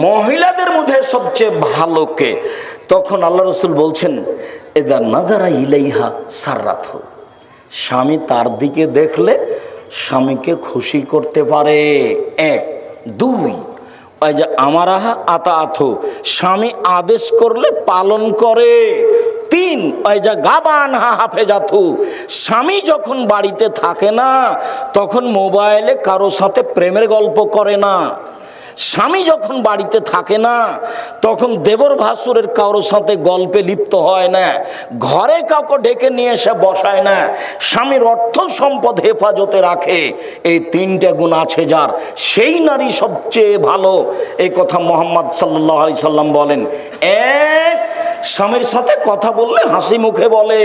মহিলাদের মধ্যে সবচেয়ে ভালো কে? তখন আল্লাহ রসুল বলছেন, এদা নাজারা ইলাইহা সাররাত, স্বামী তার দিকে দেখলে স্বামীকে খুশি করতে পারে। এক। দুই, ওই যে আমার আহা আতা আথো, স্বামী আদেশ করলে পালন করে। তিন, ওই যে গাবান হা হাফেজাথু, স্বামী যখন বাড়িতে থাকে না তখন মোবাইলে কারো সাথে প্রেমের গল্প করে না। স্বামী যখন বাড়িতে থাকে না তখন দেবর ভাসুরের কারোর সাথে গল্পে লিপ্ত হয় না, ঘরে কাউকে ডেকে নিয়ে এসে বসায় না, স্বামীর অর্থ সম্পদ হেফাজতে রাখে। এই তিনটে গুণ আছে যার, সেই নারী সবচেয়ে ভালো। এই কথা মুহাম্মদ সাল্লাল্লাহু আলাইহি সাল্লাম বলেন। এক, স্বামীর সাথে কথা বললে হাসি মুখে বলে।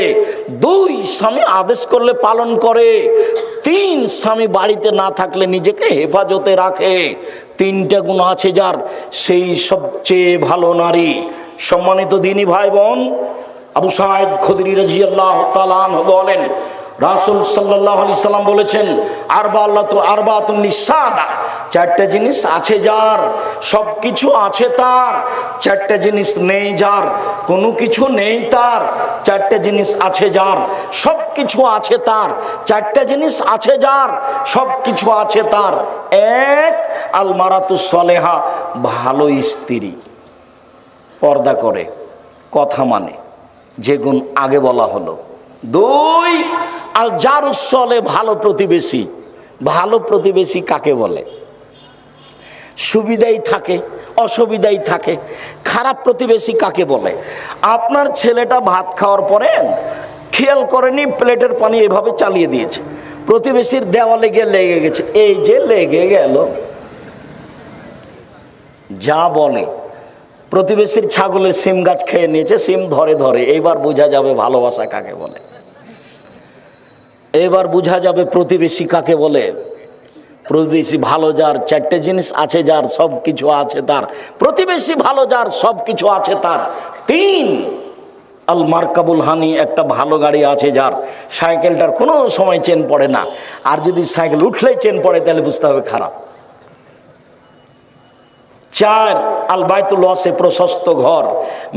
দুই, স্বামী আদেশ করলে পালন করে। তিন, স্বামী বাড়িতে না থাকলে নিজেকে হেফাজতে রাখে। তিনটা গুণ আছে যার, সেই সবচেয়ে ভালো নারী। সম্মানিত দিনী ভাই বোন, আবু সাঈদ খুদরি রাদিয়াল্লাহু তাআলা আনহু বলেন, রাসূল সাল্লাল্লাহু আলাইহি সাল্লাম বলেছেন, আরবাতুন নিসাদা, চারটে জিনিস আছে যার, সব কিছু আছে তার। চারটে জিনিস নেই যার, কোনো কিছু নেই তার। চারটে জিনিস আছে যার, সব কিছু আছে তার। চারটে জিনিস আছে যার, সব কিছু আছে তার। এক, আল মারাতু সলেহা, ভালো স্ত্রী, পর্দা করে, কথা মানে, যে গুণ আগে বলা হলো। দুই, আল জারুস সলে, ভালো প্রতিবেশী। ভালো প্রতিবেশী কাকে বলে? সুবিধাই থাকে, অসুবিধাই থাকে। খারাপ প্রতিবেশী কাকে বলে? আপনার ছেলেটা ভাত খাওয়ার পরে খেয়াল করেনি, প্লেটের পানি এভাবে চালিয়ে দিয়েছে, প্রতিবেশীর দেওয়ালে গিয়ে লেগে গেছে, এই যে লেগে গেল, যা বলে। প্রতিবেশীর ছাগলের সিম গাছ খেয়ে নিয়েছে, সিম ধরে ধরে, এইবার বোঝা যাবে ভালোবাসা কাকে বলে। এবার বোঝা যাবে প্রতিবেশী কাকে বলে। প্রতিবেশী ভালো যার, চারটে জিনিস আছে যার, সব কিছু আছে তার। প্রতিবেশী ভালো যার, সব কিছু আছে তার। তিন, আল মারকাবুল হানি, একটা ভালো গাড়ি আছে যার, সাইকেলটার কোনো সময় চেন পড়ে না, আর যদি সাইকেল উঠলেই চেন পড়ে তাহলে বুঝতে হবে খারাপ। চার, আল বাইতুল ওয়াসে, প্রশস্ত ঘর,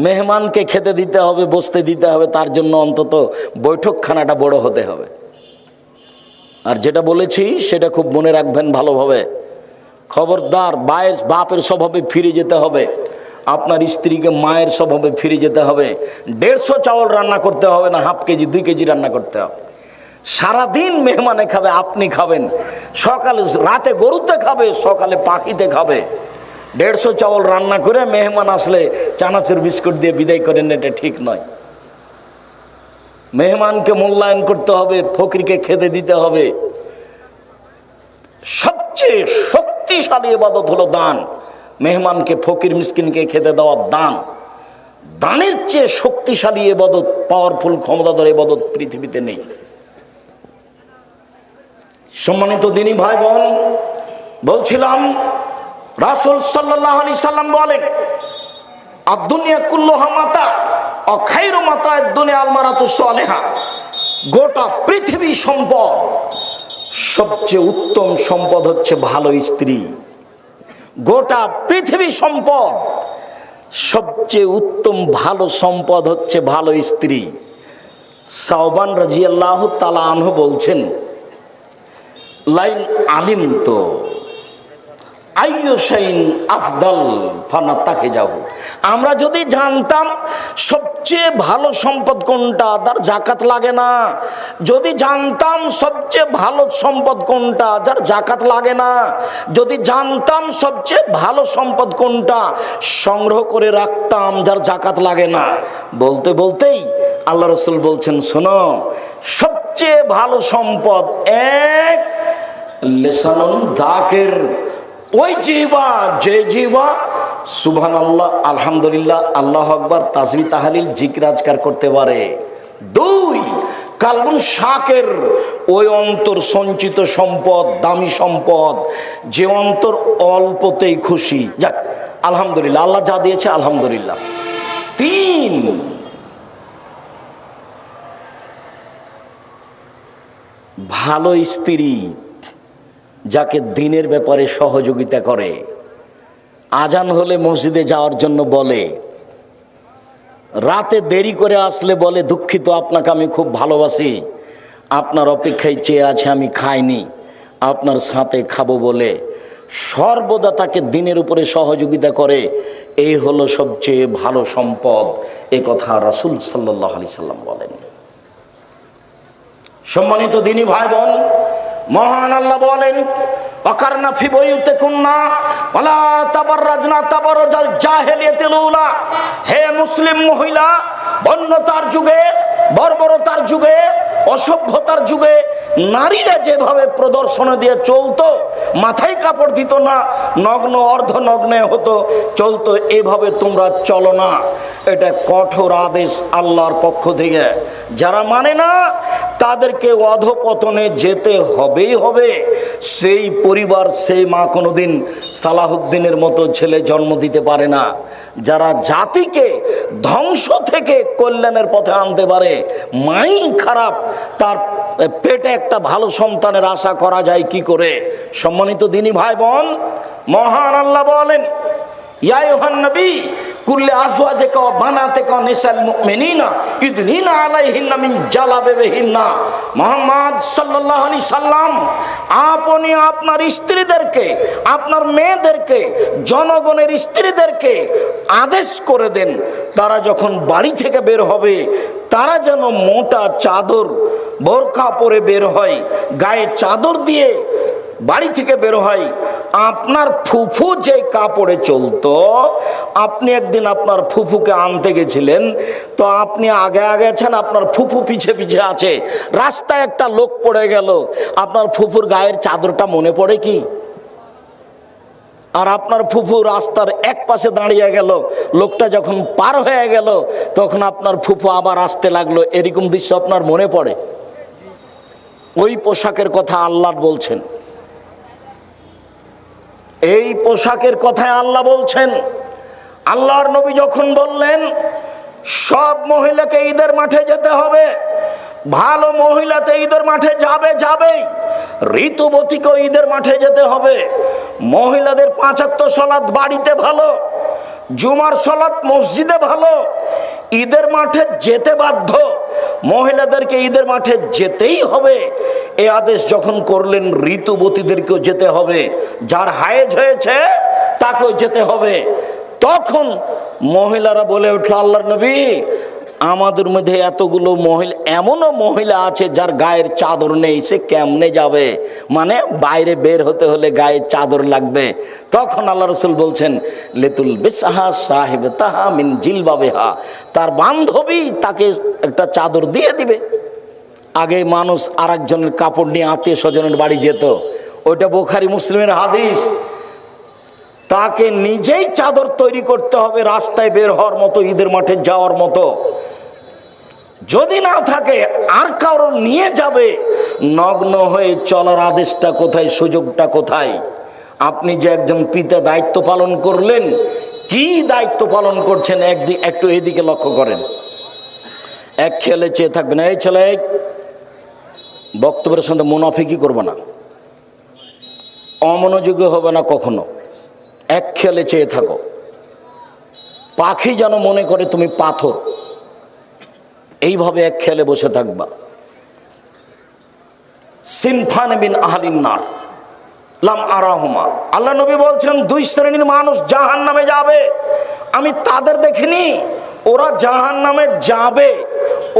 মেহমানকে খেতে দিতে হবে, বসতে দিতে হবে, তার জন্য অন্তত বৈঠকখানাটা বড় হতে হবে। আর যেটা বলেছি সেটা খুব মনে রাখবেন ভালোভাবে, খবরদার বাপের স্বভাবে ফিরে যেতে হবে, আপনার স্ত্রীকে মায়ের স্বভাবে ফিরে যেতে হবে। 150 চাউল রান্না করতে হবে না, হাফ কেজি 2 কেজি রান্না করতে হবে। সারাদিন মেহমানে খাবে, আপনি খাবেন। সকালে রাতে গরুতে খাবে, সকালে পাখিতে খাবে। 150 চাউল রান্না করে মেহমান আসলে চানাচুর বিস্কুট দিয়ে বিদায় করেন, এটা ঠিক নয়। মেহমানকে মূল্যায়ন করতে হবে, ফকিরকে খেতে দিতে হবে। সবচেয়ে শক্তিশালী ইবাদত হলো দান। মেহমানকে, ফকির মিসকিনকে খেতে দেওয়ার দান। দানের চেয়ে শক্তিশালী ইবাদত, পাওয়ারফুল, ক্ষমতাধর ইবাদত পৃথিবীতে নেই। সম্মানিত দিনী ভাই বোন, বলছিলাম রাসূল সাল্লাল্লাহু আলাইহি সাল্লাম বলেন, আদ-দুনিয়া কুল্লুহা মাতা ও খায়রু মাতা'আদ দুনিয়া আল মারাতুস সালেহা, গোটা পৃথিবী সম্পদ, সবচেয়ে উত্তম সম্পদ হচ্ছে ভালো স্ত্রী। গোটা পৃথিবী সম্পদ, সবচেয়ে উত্তম ভালো সম্পদ হচ্ছে ভালো স্ত্রী। সাওবান রাদিয়াল্লাহু তাআলা আনহু বলছেন, লাইন আলিম তো আইয়ুশাইন আফদাল ফানাত্তাখিজাহু, আমরা যদি জানতাম সবচেয়ে ভালো সম্পদ কোনটা, তার যাকাত লাগে না। যদি জানতাম সবচেয়ে ভালো সম্পদ কোনটা, যার যাকাত লাগে না। যদি জানতাম সবচেয়ে ভালো সম্পদ কোনটা, সংগ্রহ করে রাখতাম, যার যাকাত লাগে না। বলতে বলতেই আল্লাহ রাসূল বলছেন, শোনো, সবচেয়ে ভালো সম্পদ এক, লিসানুন যাকির, ওই জিহ্বা, যে জিহ্বা সুবহানাল্লাহ, আলহামদুলিল্লাহ, আল্লাহু আকবার, তাসবিহ তাহলিল জিকির আজকার করতে পারে। দুই, কালবুন শাকির, ওই অন্তর সঞ্চিত সম্পদ, দামি সম্পদ, যে অন্তর অল্পতেই খুশি, যাক আলহামদুলিল্লাহ, আল্লাহ যা দিয়েছে আলহামদুলিল্লাহ। তিন, ভালো স্ত্রী, যাকে দ্বীনের ব্যাপারে সহযোগিতা করে, আজান হলে মসজিদে যাওয়ার জন্য বলে, রাতে দেরি করে আসলে বলে দুঃখিত, আপনাকে আমি খুব ভালোবাসি, আপনার অপেক্ষায় চেয়ে আছে, আমি খাইনি, আপনার সাথে খাবো বলে সর্বদা তাকে দিনের উপরে সহযোগিতা করে। এই হলো সবচেয়ে ভালো সম্পদ, এ কথা রাসূল সাল্লাল্লাহু আলাইহি সাল্লাম বলেন। সম্মানিত দিনী ভাই বোন, মহান আল্লাহ বলেন ওয়াকারনা ফি বুয়ুতিকুন্না ওয়ালা তাবাররাজনা তাবারুজাল জাহিলিয়াতিল উলা। হে মুসলিম মহিলা, বন্যতার যুগে, বর্বরতার যুগে, অসভ্যতার যুগে নারীরা যেভাবে প্রদর্শন দিয়ে চলতো, মাথায় কাপড় দিত না, নগ্ন অর্ধনগ্নে হতো, চলতো, এভাবে তোমরা চলো না। এটা কঠোর আদেশ আল্লাহর পক্ষ থেকে। যারা মানে না তাদেরকে অধপতনে যেতে হবেই হবে। সেই পরিবার, সেই মা কোনোদিন সালাহুদ্দিনের মতো ছেলে জন্ম দিতে পারে না। যারা জাতিকে ধ্বংস থেকে কল্যাণের পথে আনতে পারে, মাই খারাপ, তার পেটে একটা ভালো সন্তানের আশা করা যায় কি করে? সম্মানিত দিনী ভাই বোন, মহান আল্লাহ বলেন ইয়া আইয়ুহান নবী কুল্লি আজওয়াজিকা ওয়া বানাতিকা নিসাল মুমিনিনা ইদনিনা আলাইহিন্না মিন জালাবিবিহিন্না। মুহাম্মদ সাল্লাল্লাহু আলাইহি সাল্লাম, আপনি আপনার স্ত্রীদেরকে, আপনার মেয়েদেরকে, জনগণের স্ত্রীদেরকে আদেশ করে দেন, তারা যখন বাড়ি থেকে বের হবে তারা যেন মোটা চাদর, বোরকা পরে বের হয়, গায়ে চাদর দিয়ে বাড়ি থেকে বের হয়। আপনার ফুফু যে কাপড়ে চলতো, আপনি একদিন আপনার ফুফুকে আনতে গেছিলেন, তো আপনি আগে আগে আছেন, আপনার ফুফু পিছে পিছে আছে, রাস্তায় একটা লোক পড়ে গেল, আপনার ফুফুর গায়ের চাদরটা মনে পড়ে কি? আর আপনার ফুফু রাস্তার এক পাশে দাঁড়িয়ে গেল, লোকটা যখন পার হয়ে গেল তখন আপনার ফুফু আবার আসতে লাগলো, এরকম দৃশ্য আপনার মনে পড়ে? ওই পোশাকের কথা আল্লাহ বলছেন, এই পোশাকের কথায় আল্লাহ বলছেন। আল্লাহর নবী যখন বললেন সব মহিলাকে ঈদের মাঠে যেতে হবে, ভালো মহিলাতে ঈদের মাঠে যাবেই, ঋতুবতীকেও ঈদের মাঠে যেতে হবে। মহিলাদের 5 ওয়াক্ত সালাত বাড়িতে ভালো, জুমার সালাত মসজিদে ভালো, ঈদের মাঠে যেতে বাধ্য, মহিলাদেরকে ঈদের মাঠে যেতেই হবে। এই আদেশ যখন করলেন, ঋতুবতীদেরকেও যেতে হবে, যার হায়েজ হয়েছে তাকেও যেতে হবে। তখন মহিলারা বলে উঠল, আল্লাহর নবী, আমাদের মধ্যে এতগুলো মহিলা, এমনও মহিলা আছে যার গায়ের চাদর নেই, সে কেমনে যাবে? মানে বাইরে বের হতে হলে গায়ে চাদর লাগবে। তখন আল্লাহ রাসূল বলছেন লিতুল বিসাহা সাহিবাতাহা মিন জিলবাবিহা, তার বান্ধবী তাকে একটা চাদর দিয়ে দিবে। আগে মানুষ আরেকজনের কাপড় নিয়ে আত্মীয় স্বজনের বাড়ি যেত, ওইটা বুখারী মুসলিমের হাদিস। তাকে নিজেই চাদর তৈরি করতে হবে রাস্তায় বের হওয়ার মতো, ঈদের মাঠে যাওয়ার মতো। যদি না থাকে আর কারো নিয়ে যাবে। নগ্ন হয়ে চলার আদেশটা কোথায়, সুযোগটা কোথায়? আপনি যে একজন পিতা দায়িত্ব পালন করলেন, কি দায়িত্ব পালন করছেন একটু এদিকে লক্ষ্য করেন। এক খেলে চেয়ে থাকবেন, এই ছেলে বক্তব্যের সঙ্গে মুনাফিকি করবে না, অমনোযোগী হবে না কখনো, এক খেলে চেয়ে থাকো। পাখি যেন মনে করে তুমি পাথর, এইভাবে এক খেলে বসে থাকবা। সিনফান মিন আহলিন নার লাম আরাহুমা, আল্লাহ নবী বলছেন 2 শ্রেণীর মানুষ জাহান্নামে যাবে, আমি তাদের দেখিনি, ওরা জাহান্নামে যাবে,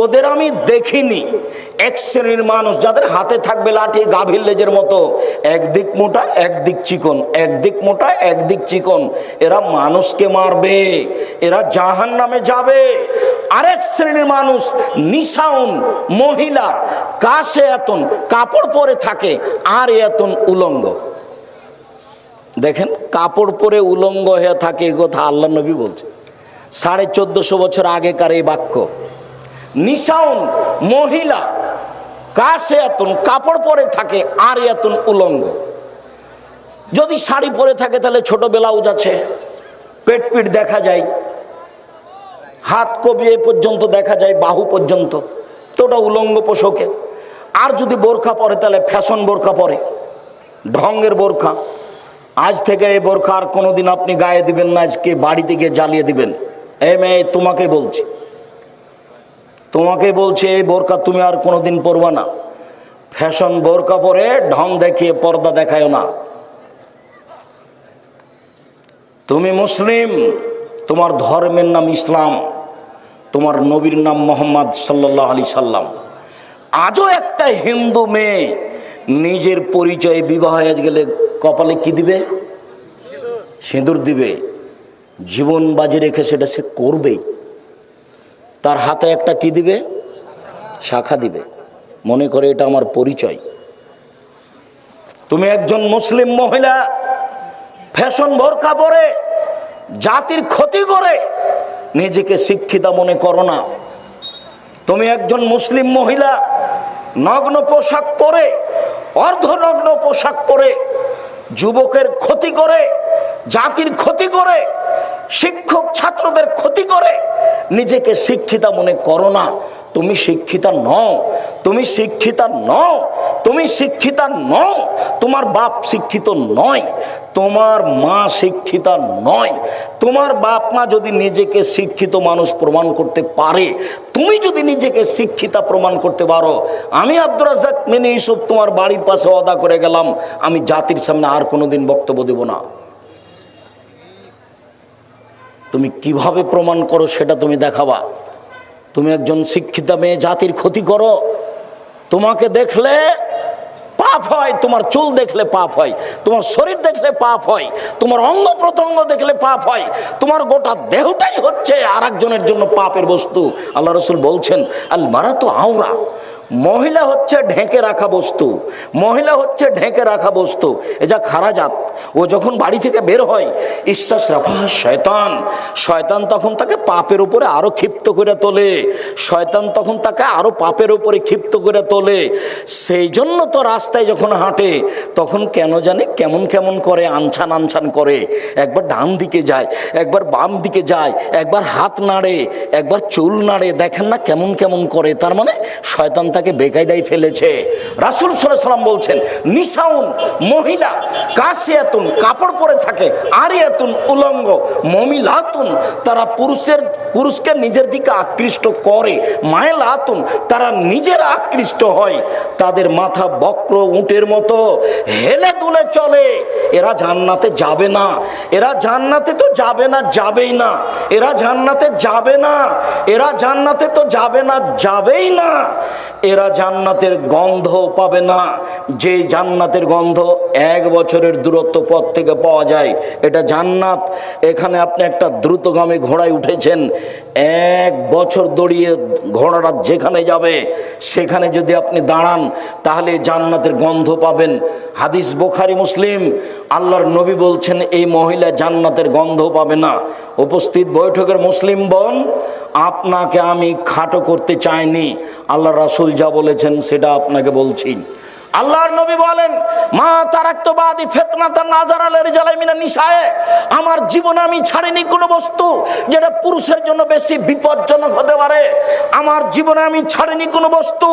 ওদের আমি দেখিনি। এক শ্রেণীর মানুষ যাদের হাতে থাকবে লাঠি, গাভীর লেজের মতো, একদিক মোটা একদিক চিকন, একদিক মোটা একদিক চিকন, এরা মানুষকে মারবে, এরা জাহান্নামে যাবে। আরেক শ্রেণীর মানুষ নিসাউন, মহিলা, কাশে এতন, কাপড় পরে থাকে আর এতন উলঙ্গ। দেখেন, কাপড় পরে উলঙ্গ হয়ে থাকে, এই কথা আল্লাহ নবী বলছে, 1450 বছর আগেকার এই বাক্য। নিসাউন, মহিলা, কাশে এতন, কাপড় পরে থাকে আর এতন উলঙ্গ। যদি শাড়ি পরে থাকে তাহলে ছোট ব্লাউজ আছে, পেট পিঠ দেখা যায়, হাত কবিয়ে পর্যন্ত দেখা যায়, বাহু পর্যন্ত, তো ওটা উলঙ্গ পোশাকে। আর যদি বোরখা পরে তাহলে ফ্যাশন বোরখা পরে, ঢঙ্গের বোরখা, আজ থেকে এই বোরখা আর কোনোদিন আপনি গায়ে দিবেন না, আজকে বাড়িতে গিয়ে জ্বালিয়ে দিবেন। এই মেয়ে, তোমাকে বলছি এই বোরখা তুমি আর কোনোদিন পরবা না। ফ্যাশন বোরখা পরে ঢং দেখিয়ে পর্দা দেখায় না। তুমি মুসলিম, তোমার ধর্মের নাম ইসলাম, তোমার নবীর নাম মোহাম্মদ সাল্লাল্লাহু আলাইহি সাল্লাম। আজও একটা হিন্দু মেয়ে নিজের পরিচয়ে বিবাহ হয়ে গেলে কপালে কি দিবে? সিঁদুর দিবে। জীবন বাজি রেখে সেটা সে করবেই। তার হাতে একটা কি দিবে? শাখা দিবে, মনে করে এটা আমার পরিচয়। তুমি একজন মুসলিম মহিলা ফ্যাশন বোরকা পরে জাতির ক্ষতি করে নিজেকে শিক্ষিতা মনে করো না। তুমি একজন মুসলিম মহিলা নগ্ন পোশাক পরে, অর্ধনগ্ন পোশাক পরে যুবকের ক্ষতি করে, জাতির ক্ষতি করে, শিক্ষক ছাত্রদের ক্ষতি করে নিজেকে শিক্ষিতা মনে করো না। তুমি শিক্ষিতা নও, তুমি শিক্ষিতা নও, তুমি শিক্ষিতা নও। তোমার বাপ শিক্ষিত নয়, তোমার মা শিক্ষিতা নয়। তোমার বাপ মা যদি নিজেকে শিক্ষিত মানুষ প্রমাণ করতে পারে, তুমি যদি নিজেকে শিক্ষিতা প্রমাণ করতে পারো, আমি আব্দুর রাজ্জাক মিনি ইউসুফ তোমার বাড়ির পাশে ওয়াদা করে গেলাম, আমি জাতির সামনে আর কোনোদিন বক্তব্য দেব না। তুমি কিভাবে প্রমাণ করো সেটা তুমি দেখাবা। তুমি একজন শিক্ষিতা মেয়ে জাতির ক্ষতি করো। তোমাকে দেখলে পাপ হয়, তোমার চুল দেখলে পাপ হয়, তোমার শরীর দেখলে পাপ হয়, তোমার অঙ্গ প্রত্যঙ্গ দেখলে পাপ হয়, তোমার গোটা দেহটাই হচ্ছে আর একজনের জন্য পাপের বস্তু। আল্লাহ রাসূল বলছেন, আল মারাতু আওরা, মহিলা হচ্ছে ঢেকে রাখা বস্তু, মহিলা হচ্ছে ঢেকে রাখা বস্তু। এ যা খারাজাত, ও যখন বাড়ি থেকে বের হয়, ইস্তাসরাফা শয়তান, শয়তান তখন তাকে পাপের উপরে আরো ক্ষিপ্ত করে তোলে, শয়তান তখন তাকে আরো পাপের উপরে ক্ষিপ্ত করে তোলে। সেই জন্য তো রাস্তায় যখন হাঁটে তখন কেন জানি কেমন কেমন করে, আনছান আনছান করে, একবার ডান দিকে যায়, একবার বাম দিকে যায়, একবার হাত নাড়ে, একবার চুল নাড়ে, দেখেন না কেমন কেমন করে। তার মানে শয়তান তাকে বেকায়দায় ফেলেছে। রাসূল সাল্লাল্লাহু আলাইহি ওয়াসাল্লাম বলছেন, নিসাউন, মহিলা, কাসিয়াতুন, কাপড় পরে থাকে, আরিয়াতুন, উলঙ্গ, মমিলাতুন, তারা পুরুষকে নিজের দিকে আকৃষ্ট করে, মায়লাতুন, তারা নিজেরা আকৃষ্ট হয়, তাদের মাথা বক্র উটের মতো হেলে দুলে চলে। এরা জান্নাতে যাবে না, এরা জান্নাতে তো যাবে না, যাবেই না, এরা জান্নাতে যাবে না, এরা জান্নাতে তো যাবে না, যাবেই না, এরা জান্নাতের গন্ধ পাবে না। যে জান্নাতের গন্ধ 1 বছরের দূরত্ব পথ থেকে পাওয়া যায়, এটা জান্নাত। এখানে আপনি একটা দ্রুতগামী ঘোড়ায় উঠেছেন, 1 বছর দৌড়িয়ে ঘোড়াটা যেখানে যাবে সেখানে যদি আপনি দাঁড়ান তাহলে জান্নাতের গন্ধ পাবেন। হাদিস বুখারী মুসলিম। আল্লাহর নবী বলছেন, এই মহিলা জান্নাতের গন্ধ পাবে না। উপস্থিত বৈঠকের মুসলিম বোন, আপনাকে আমি খাটো করতে চাইনি, আল্লাহ রাসূল যা বলেছেন সেটা আপনাকে বলছি। আল্লাহর নবী বলেন, মা তারাকতু বাদি ফিতনাতান নাযারা লিরিজালি মিনান নিসায়ে, আমার জীবনে আমি ছাড়িনি কোনো বস্তু যেটা পুরুষের জন্য বেশি বিপজ্জনক হতে পারে। আমার জীবনে আমি ছাড়িনি কোনো বস্তু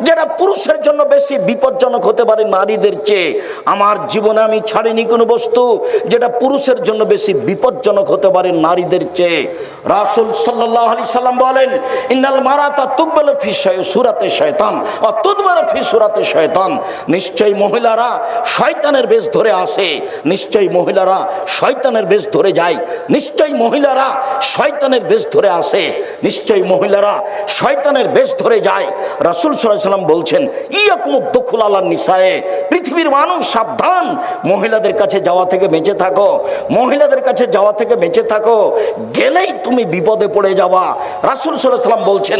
যেটা পুরুষের জন্য বেশি বিপজ্জনক হতে পারে নারীদের চেয়ে। আমার জীবনে আমি ছাড়িনি কোনো বস্তু যেটা পুরুষের জন্য বেশি বিপজ্জনক হতে পারে নারীদের চেয়ে। রাসূল সাল্লাল্লাহু আলাইহি সাল্লাম বলেন, ইন্নাল মারাতা তুকবালু ফি সূরাতি শয়তান ওয়া তুদবারু ফি সূরাতি শয়তান, নিশ্চয়ই মহিলারা শয়তানের বেশ ধরে আসে, নিশ্চয়ই মহিলারা শয়তানের বেশ ধরে যায়, নিশ্চয়ই মহিলারা শয়তানের বেশ ধরে আসে, নিশ্চয়ই মহিলারা শয়তানের বেশ ধরে যায়। রাসূল সাল্লাল্লাহু আলাইহি সাল্লাম বলছেন, ইয়াকুমুদ দুখুল আলান নিসায়ে, পৃথিবীর মানুষ সাবধান, মহিলাদের কাছে যাওয়া থেকে বেঁচে থাকো, মহিলাদের কাছে যাওয়া থেকে বেঁচে থাকো, গেলেই তুমি বিপদে পড়ে যাবা। রাসূল সাল্লাল্লাহু আলাইহি সাল্লাম বলছেন,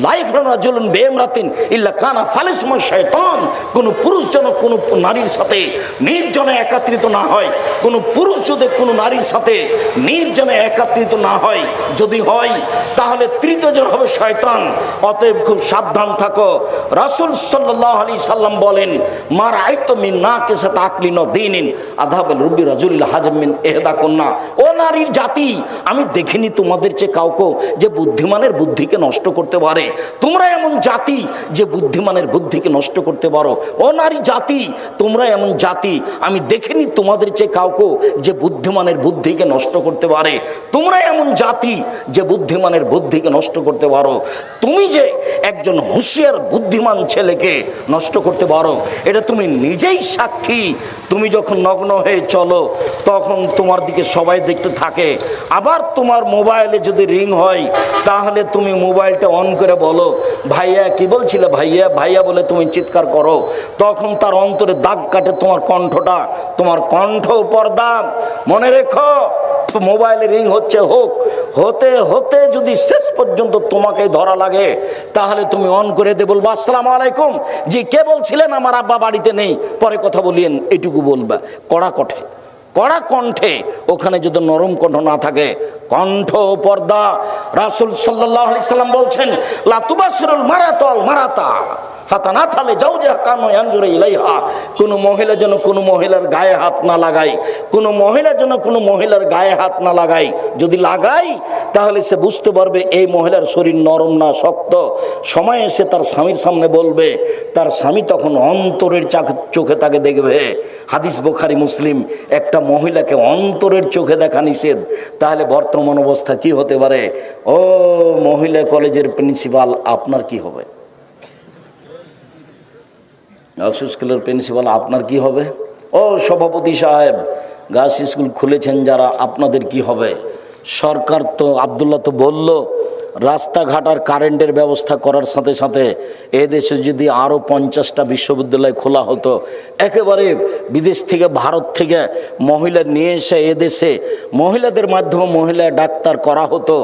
লা ইয়াখলুনা রাজুলুন বিইমরাতিন ইল্লা কানা ফালিসমু শাইতান, কোন পুরুষ যেন কোন নারীর সাথে নির্জনে একত্রিত না হয়, কোন পুরুষ যদি কোন নারীর সাথে নির্জনে একত্রিত না হয়, যদি হয় তাহলে তৃতীয় জন হবে শয়তান। অতএব খুব সাবধান থাকো। রাসূল সাল্লাল্লাহু আলাইহি সাল্লাম বলেন, মা রাআইতু রাআইতু মিন নাকিসাত আকলিন ওয়া দীনিন আযহাবাল রুব্বি রাজুলিল হাজম মিন ইহদা কুন্না। ও নারীর জাতি, আমি দেখিনি তোমাদের চেয়ে কাউকে যে বুদ্ধিমানের বুদ্ধিকে নষ্ট করতে পারে। তোমরা এমন জাতি যে বুদ্ধিমানের বুদ্ধিকে নষ্ট করতে পারো। ও নারী জাতি, তোমরা এমন জাতি আমি দেখিনি তোমাদের চেয়ে কাউকে যে বুদ্ধিমানের বুদ্ধিকে নষ্ট করতে পারে। তোমরা এমন জাতি যে বুদ্ধিমানের বুদ্ধিকে নষ্ট করতে পারো। তুমি যে একজন হুঁশিয়ার বুদ্ধিমান ছেলেকে নষ্ট করতে পারো, এটা তুমি নিজেই সাক্ষী। তুমি যখন নগ্ন হয়ে চলো তখন তোমার দিকে সবাই দেখতে থাকে। আবার তোমার মোবাইলে যদি রিং হয় তাহলে তুমি মোবাইলটা অন করে বলো, ভাইয়া কি বলছিলে ভাইয়া, ভাইয়া বলে তুমি চিৎকার করো। তখন তার অন্তরে দাগ কাটে তোমার কণ্ঠটা, তোমার কণ্ঠ পর্দা। মনে রেখো, মোবাইলে রিং হচ্ছে হোক, হতে হতে যদি শেষ পর্যন্ত তোমাকে ধরা লাগে তাহলে তুমি অন করে দে, বলবা আসসালামু আলাইকুম, জি কে বলছিলেন, আমার আব্বা বাড়িতে নেই, পরে কথা বলিয়েন, এটুকু বলবা কড়া কণ্ঠে। ওখানে যদি নরম কণ্ঠ না থাকে, কণ্ঠ পর্দা। রাসূল সাল্লাল্লাহু আলাইহি সাল্লাম বলছেন, লা তুবাসিরুল মারাতাল মারাতা ফাতানাথালে জাওজাহা কানু ইয়ানজুরু ইলাইহা। কোন মহিলা যেন কোন মহিলার গায়ে হাত না লাগায়, কোন মহিলা যেন কোন মহিলার গায়ে হাত না লাগায়। যদি লাগাই তাহলে সে বুঝতে পারবে এই মহিলার শরীর নরম না শক্ত। সময় এসে তার স্বামীর সামনে বলবে, তার স্বামী তখন অন্তরের চোখে তাকে দেখবে। হাদিস বুখারী মুসলিম। একটা মহিলাকে অন্তরের চোখে দেখা নিষেধ, তাহলে বর্তমান অবস্থা কি হতে পারে? ও মহিলা কলেজের প্রিন্সিপাল, আপনার কি হবে? গার্লস স্কুলের প্রিন্সিপাল, আপনার কি হবে? ও সভাপতি সাহেব, গার্লস স্কুল খুলেছেন যারা, আপনাদের কি হবে? সরকার তো, আব্দুল্লাহ তো বলল রাস্তাঘাট আর কারেন্টের ব্যবস্থা করার সাথে সাথে এদেশে যদি আরও 50টা বিশ্ববিদ্যালয় খোলা হতো, একেবারে বিদেশ থেকে ভারত থেকে মহিলা নিয়ে এসে এদেশে মহিলাদের মাধ্যমে মহিলা ডাক্তার করা হতো,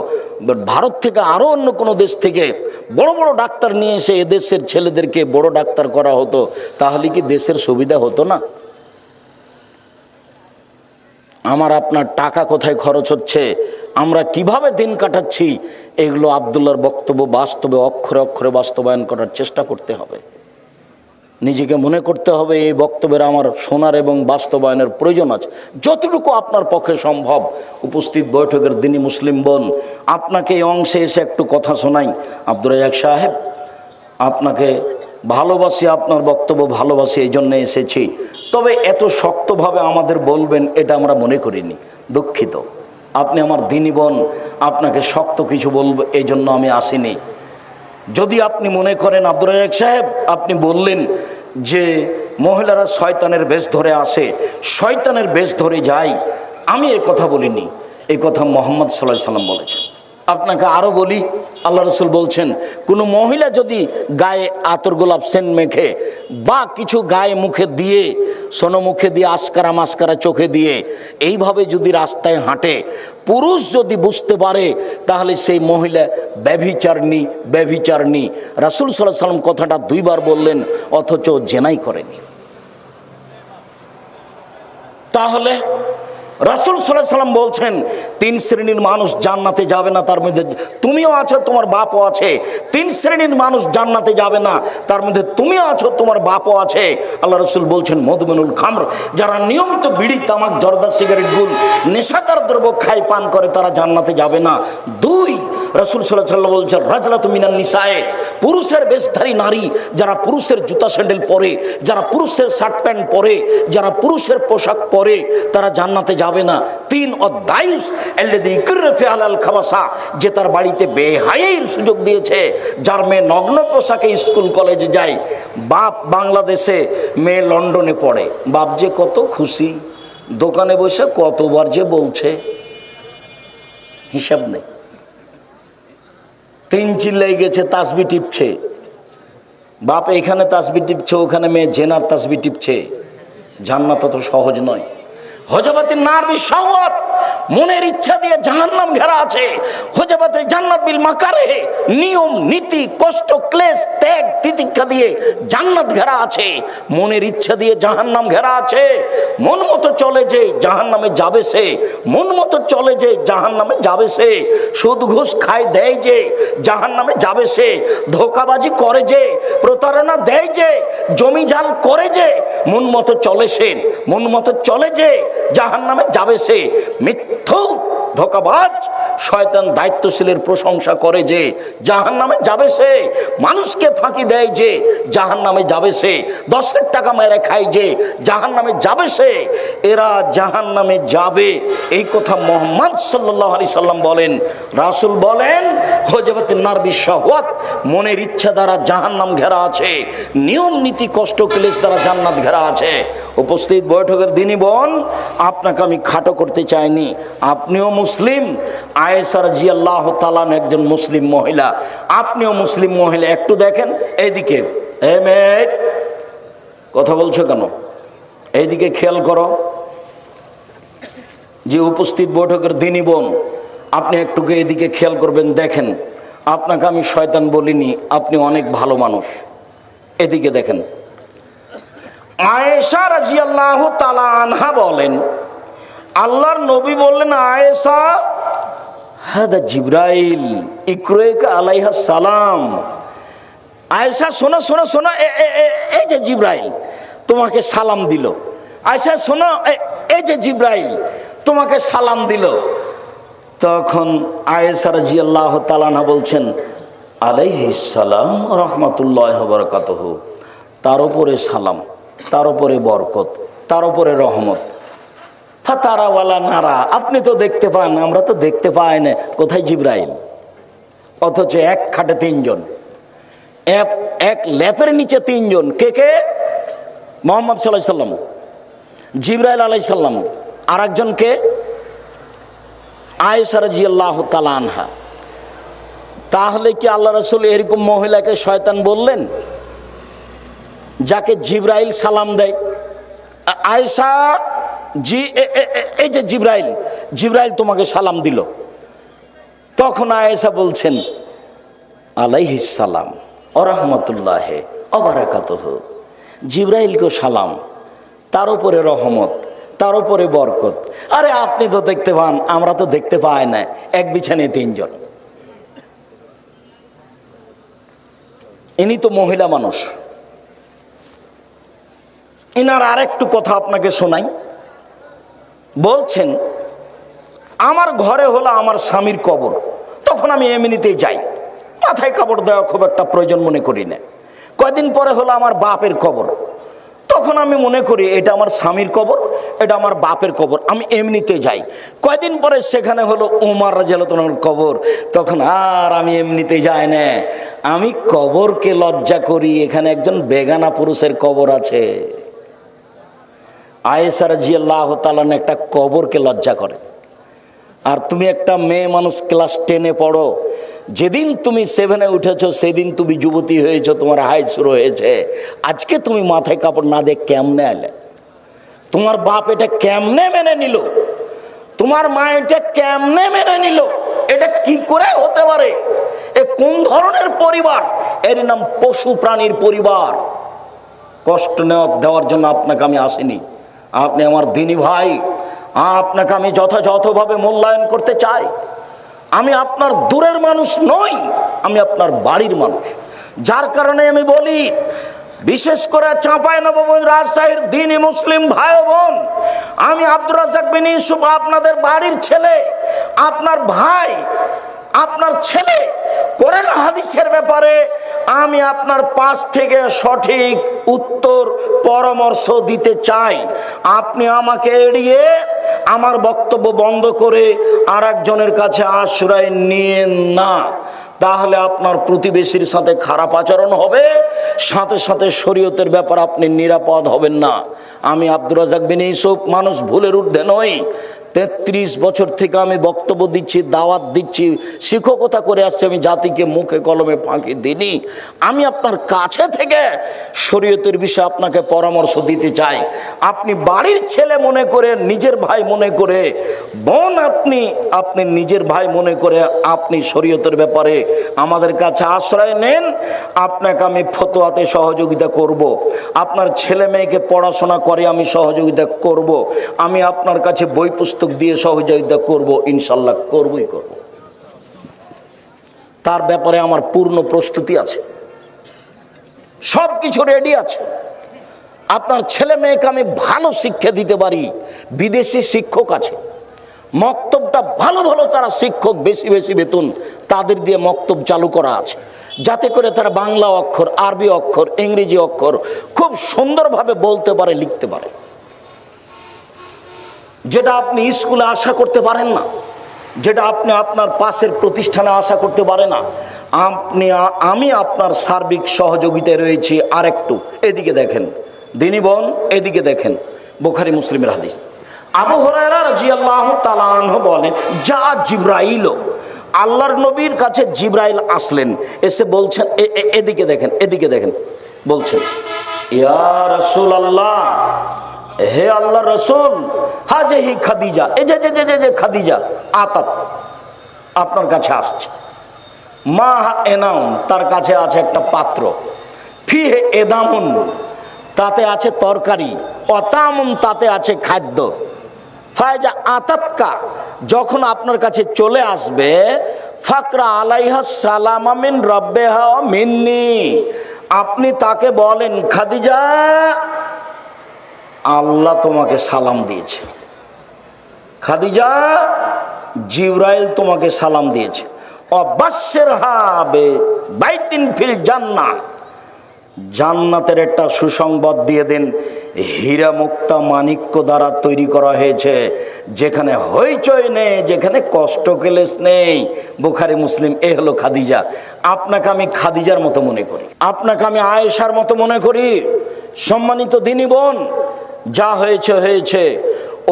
ভারত থেকে আরও অন্য কোনো দেশ থেকে বড় বড় ডাক্তার নিয়ে এসে এদেশের ছেলেদেরকে বড় ডাক্তার করা হতো, তাহলে কি দেশের সুবিধা হতো না? আমার আপনার টাকা কোথায় খরচ হচ্ছে, আমরা কিভাবে দিন কাটাচ্ছি, এগুলো আব্দুল্লাহর বক্তব্য বাস্তবে অক্ষরে অক্ষরে বাস্তবায়ন করার চেষ্টা করতে হবে। নিজেকে মনে করতে হবে এই বক্তব্যের আমার শোনার এবং বাস্তবায়নের প্রয়োজন আছে। যতটুকু আপনার পক্ষে সম্ভব, উপস্থিত বৈঠকের দিনই মুসলিম বোন, আপনাকে এই অংশে এসে একটু কথা শোনাই। আব্দুর রাজ্জাক সাহেব, আপনাকে ভালোবাসি, আপনার বক্তব্য ভালোবাসি, এই জন্যে এসেছি। তবে এত শক্তভাবে আমাদের বলবেন এটা আমরা মনে করিনি, দুঃখিত। আপনি আমার দিনী বোন, আপনাকে শক্ত কিছু বলবো এই জন্য আমি আসিনি। যদি আপনি মনে করেন আব্দুর রাজ্জাক সাহেব, আপনি বললেন যে মহিলারা শয়তানের বেশ ধরে আসে, শয়তানের বেশ ধরে যায়, আমি এই কথা বলিনি, এই কথা মুহাম্মদ সাল্লাল্লাহু আলাইহি সাল্লাম বলেছেন। আপনাকে আরও বলি, আল্লাহ রসুল বলছেন, কোনো মহিলা যদি গায়ে আতর গোলাপ সেন্ট মেখে বা কিছু গায়ে মুখে দিয়ে, সোনো মুখে দিয়ে, আসকারা মাস্কারা চোখে দিয়ে এইভাবে যদি রাস্তায় হাঁটে, পুরুষ যদি বুঝতে পারে তাহলে সেই মহিলা ব্যভিচারিণী। রাসূল সাল্লাল্লাহু আলাইহি সাল্লাম কথাটা 2 বার বললেন, অথচ জেনাই করেনি। তাহলে রাসূল সাল্লাল্লাহু আলাইহি সাল্লাম বলছেন 3 শ্রেণীর মানুষ জান্নাতে যাবে না, তার মধ্যে তুমিও আছো, তোমার বাপও আছে। 3 শ্রেণীর মানুষ জান্নাতে যাবে না, তার মধ্যে তুমিও আছো, তোমার বাপও আছে। আল্লাহ রাসূল বলছেন মদমিনুল খামর, যারা নিয়মিত বিড়ি তামাক জর্দা সিগারেট গুল নেশাদার দ্রব্য খায় পান করে, তারা জান্নাতে যাবে না। 2, রাসূল সাল্লাল্লাহু আলাইহি সাল্লাম বলছেন রাজলাতু মিনান নিসায়ে, পুরুষের বেশধারী নারী, যারা পুরুষের জুতা স্যান্ডেল পরে, যারা পুরুষের শার্ট প্যান্ট পরে, যারা পুরুষের পোশাক পরে, তারা জান্নাতে যাবে না। 3, অদায়ুস আল্লাযী ইকরা ফি আলাল খাবাসা, যে তার বাড়িতে বেহায়ার সুযোগ দিয়েছে, যার মেয়ে নগ্ন পোশাকে স্কুল কলেজে যায়। বাপ বাংলাদেশে, মেয়ে লন্ডনে পড়ে, বাপ যে কত খুশি, দোকানে বসে কতবার যে বলছে হিসাব নেই। 3 চিল্লাই গেছে, তাসবি টিপছে, বাপ এখানে তাসবি টিপছে, ওখানে মেয়ে জেনার তাসবি টিপছে। জান্নাত তো সহজ নয়। হজবাতিন নার বিশাওয়াত, মনের ইচ্ছা দিয়ে জাহান্নাম ঘেরা আছে। হুজবাতে জান্নাত বিল মাকারে, নিয়ম নীতি কষ্ট ক্লেশ ত্যাগ তিতিক্ষা দিয়ে জান্নাত ঘেরা আছে। মনের ইচ্ছা দিয়ে জাহান্নাম ঘেরা আছে। মন মতো চলে যে জাহান্নামে যাবে সে, মন মতো চলে যে জাহান্নামে যাবে সে। সুদ ঘুষ খায় দেয় যে জাহান্নামে যাবে সে। ধোঁকাবাজি করে যে, প্রতারণা দেয় যে, জমি জাল করে যে, মন মতো চলে সে, মন মতো চলে যে জাহান্নামে যাবে সে। মিথ্যুক ধোঁকাবাজ শয়তান দায়িত্বশীলের প্রশংসা করে যে জাহান্নামে যাবে সে। মানুষকে ফাঁকি দেয় যে জাহান্নামে যাবে সে। 10 টাকা মেরে খায় যে জাহান্নামে যাবে সে। এরা জাহান্নামে যাবে, এই কথা মুহাম্মদ সাল্লাল্লাহু আলাইহি সাল্লাম বলেন। রাসূল বলেন হুজবাতুন নার বিশাহওয়াত, মনের ইচ্ছা দ্বারা জাহান্নাম ঘেরা আছে, নিয়ম নীতি কষ্ট ক্লেশ দ্বারা জান্নাত ঘেরা আছে। উপস্থিত বৈঠকের দিনই বোন, আপনাকে আমি খাটো করতে চাইনি, আপনিও মুসলিম। আয়েশা রাদিয়াল্লাহু তাআলা একজন মুসলিম মহিলা, আপনিও মুসলিম মহিলা। একটু দেখেন এইদিকে, এ মেয়ে কথা বলছো কেন? এইদিকে খেয়াল করো। যে উপস্থিত বৈঠকের দিনই বোন, আপনি একটু এদিকে খেয়াল করবেন। দেখেন, আপনাকে আমি শয়তান বলিনি, আপনি অনেক ভালো মানুষ। এদিকে দেখেন, আয়েশা রাদিয়াল্লাহু তাআলা আনহা বলেন, আল্লাহর নবী বললেন, আয়েশা হাদা জিবরাইল ইকরাইকা আলাইহিস সালাম। আয়েশা শোনো শোনো শোনো, এই যে জিবরাইল তোমাকে সালাম দিল। আয়েশা শোনো, এই যে জিবরাইল তোমাকে সালাম দিল। তখন আয়েশা রাদিয়াল্লাহু তাআলা আনহা বলছেন, আলাইহিস সালাম ওয়া রাহমাতুল্লাহি ওয়া বারাকাতুহু। তার উপরে সালাম, তার উপরে বরকত, তার উপরে রহমত। ফাতারা ওয়ালা নারা, আপনি তো দেখতে পান, আমরা তো দেখতে পাই না। কোথায় জিবরাইল? অথচ এক খাটে 3 জন, এক ল্যাপের নিচে 3 জন। কে কে? মুহাম্মদ সাল্লাল্লাহু আলাইহি সাল্লাম, জিবরাইল আলাইহিস সালাম, আর একজনকে আয়েশা রাদিয়াল্লাহু তাআলা আনহা। তাহলে কি আল্লাহ রাসূল এরকম মহিলাকে শয়তান বললেন যাকে জিবরাইল সালাম দেয়? আয়েশা এই যে জিবরাইল, জিবরাইল তোমাকে সালাম দিল। তখন আয়েশা বলছেন, আলাইহিস সালাম ওয়া রাহমাতুল্লাহি ওয়া বারাকাতুহু। জিবরাইলকে সালাম, তার উপরে রহমত, তার উপরে বরকত। আরে আপনি তো দেখতে পান, আমরা তো দেখতে পাই না। এক বিছানায় 3 জন। ইনি তো মহিলা মানুষ। ইনার আরেকটু কথা আপনাকে শোনাই। বলছেন, আমার ঘরে হলো আমার স্বামীর কবর, তখন আমি এমনিতেই যাই, মাথায় কাপড় দেওয়া খুব একটা প্রয়োজন মনে করি না। কয়দিন পরে হলো আমার বাপের কবর, তখন আমি মনে করি এটা আমার স্বামীর কবর, এটা আমার বাপের কবর, আমি এমনিতে যাই। কয়দিন পরে সেখানে হলো উমর রাদিয়াল্লাহু আনহুর কবর, তখন আর আমি এমনিতে যাই না, আমি কবরকে লজ্জা করি, এখানে একজন বেগানা পুরুষের কবর আছে। আয়েশা রাদিয়াল্লাহু তাআলা একটা কবরকে লজ্জা করে। আর তুমি একটা মেয়ে মানুষ, ক্লাস 10-এ পড়ো, যেদিন তুমি 7-এ উঠেছো সেদিন তুমি যুবতী হয়েছো, তোমার হাইট শুরু হয়েছে। আজকে তুমি মাথায় কাপড় না দিয়ে কেমনে এলে? তোমার বাপ এটা কেমনে মেনে নিল? তোমার মা এটা কেমনে মেনে নিল? এটা কি করে হতে পারে? এ কোন ধরনের পরিবার? এর নাম পশু প্রাণীর পরিবার। কষ্ট দেওয়ার জন্য আপনাকে আমি আসিনি, আপনি আমার দিনী ভাই, আপনাকে আমি যথাযথভাবে মূল্যায়ন করতে চাই। আমি আপনার দূরের মানুষ নই, আমি আপনার বাড়ির মানুষ। যার কারণে আমি বলি, বিশেষ করে চাঁপাইনবাবগঞ্জ রাজশাহীর দ্বীনি মুসলিম ভাই বোন, আমি আব্দুর রাজ্জাক বিন ইউসুফ, আপনাদের বাড়ির ছেলে, আপনার ভাই, আপনার ছেলে। কোরআন হাদিসের ব্যাপারে আমি আপনার পাশ থেকে সঠিক উত্তর পরামর্শ দিতে চাই। আপনি আমাকে এড়িয়ে আমার বক্তব্য বন্ধ করে আর একজনের কাছে আশ্রয় নিয়েন না, তাহলে আপনার প্রতিবেশীর সাথে খারাপ আচরণ হবে, সাথে সাথে শরীয়তের ব্যাপারে আপনি নিরাপদ হবেন না। আমি আব্দুর রাজ্জাক বিন ইউসুফ মানুষ, ভুলের ঊর্ধ্বে নই। 33 বছর থেকে আমি বক্তব্য দিচ্ছি, দাওয়াত দিচ্ছি, শিক্ষকতা করে আসছি, আমি জাতিকে মুখে কলমে ফাঁকি দিইনি। আমি আপনার কাছে থেকে শরীয়তের বিষয়ে আপনাকে পরামর্শ দিতে চাই। আপনি বাড়ির ছেলে মনে করে, নিজের ভাই মনে করে, বোন আপনি নিজের ভাই মনে করে আপনি শরীয়তের ব্যাপারে আমাদের কাছে আশ্রয় নেন। আপনাকে আমি ফতোয়াতে সহযোগিতা করব, আপনার ছেলে মেয়েকে পড়াশোনা করে আমি সহযোগিতা করব, আমি আপনার কাছে বই পুস্তক দিয়ে সহযোগিতা করব, ইনশাল্লাহ করবই করব। তার ব্যাপারে আমার পূর্ণ প্রস্তুতি আছে, সব কিছু রেডি আছে। আপনার ছেলে মেয়েকে আমি ভালো শিক্ষা দিতে পারি। বিদেশি শিক্ষক আছে, মক্তবটা ভালো ভালো তারা শিক্ষক, বেশি বেশি বেতন তাদের দিয়ে মক্তব চালু করা আছে, যাতে করে তারা বাংলা অক্ষর, আরবি অক্ষর, ইংরেজি অক্ষর খুব সুন্দরভাবে বলতে পারে, লিখতে পারে, যেটা আপনি স্কুলে আশা করতে পারেন না, যেটা আপনি আপনার পাশের প্রতিষ্ঠানে আশা করতে পারে না। আমি আপনার সার্বিক সহযোগিতায় রয়েছি। আর একটু এদিকে দেখেন দিনী বোন, এদিকে দেখেন, বুখারী মুসলিমের হাদিস। আবু হুরায়রা রাদিয়াল্লাহু তাআলা আনহু বলেন, যা জিবরাইল, আল্লাহর নবীর কাছে জিবরাইল আসলেন, এসে বলছেন, এদিকে দেখেন, এদিকে দেখেন, বলছেন, ইয়া রাসূলুল্লাহ, হে আল্লাহ রসুল, হাজিহি খাদিজা, এই যে খাদিজা আতাত আপনার কাছে আসছে, মা এনাম, তার কাছে আছে একটা পাত্র, ফিহে এদামুন, তাতে আছে তরকারি, অতামুন, তাতে আছে খাদ্য, ফায়জা আতাতকা, যখন আপনার কাছে চলে আসবে, ফাকরা আলাইহা সালামা মিন রাব্বিহা মিন্নি, আপনি তাকে বলেন, খাদিজা আল্লাহ তোমাকে সালাম দিয়েছে, খাদিজা জিবরাইল তোমাকে সালাম দিয়েছে, অবাশশিরহা বিবাইতিন ফিল জান্নাহ, জান্নাতের একটা সুসংবাদ দিয়ে দেন, হীরা মুক্তা মাণিক্য দ্বারা তৈরি করা হয়েছে, যেখানে হইচই নেই, যেখানে কষ্ট ক্লেশ নেই। বুখারী মুসলিম। এ হলো খাদিজা। আপনাকে আমি খাদিজার মতো মনে করি, আপনাকে আমি আয়েশার মতো মনে করি। সম্মানিত দিনী বোন, যা হয়েছে হয়েছে,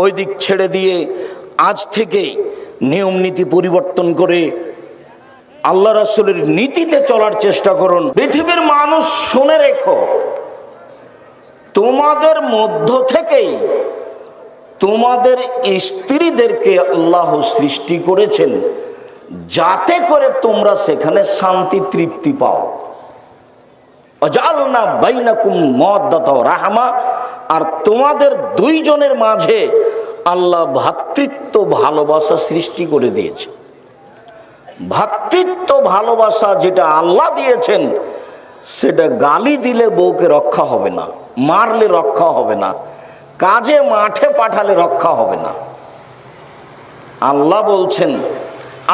ওই দিক ছেড়ে দিয়ে আজ থেকে নিয়ম নীতি পরিবর্তন করে আল্লাহ রাসূলের নীতিতে চলার চেষ্টা করুন। পৃথিবীর মানুষ শুনে রেখো, তোমাদের মধ্য থেকেই তোমাদের স্ত্রীদেরকে আল্লাহ সৃষ্টি করেছেন, যাতে করে তোমরা সেখানে শান্তি তৃপ্তি পাও। ওয়াজআলনা বাইনাকুম মাওয়াদ্দাতা ওয়া রাহমা, আর তোমাদের দুইজনের মাঝে আল্লাহ ভ্রাতৃত্ব ভালোবাসা সৃষ্টি করে দিয়েছে। ভ্রাতৃত্ব ভালোবাসা যেটা আল্লাহ দিয়েছেন, সেটা গালি দিলে বউকে রক্ষা হবে না, মারলে রক্ষা হবে না, কাজে মাঠে পাঠালে রক্ষা হবে না। আল্লাহ বলছেন,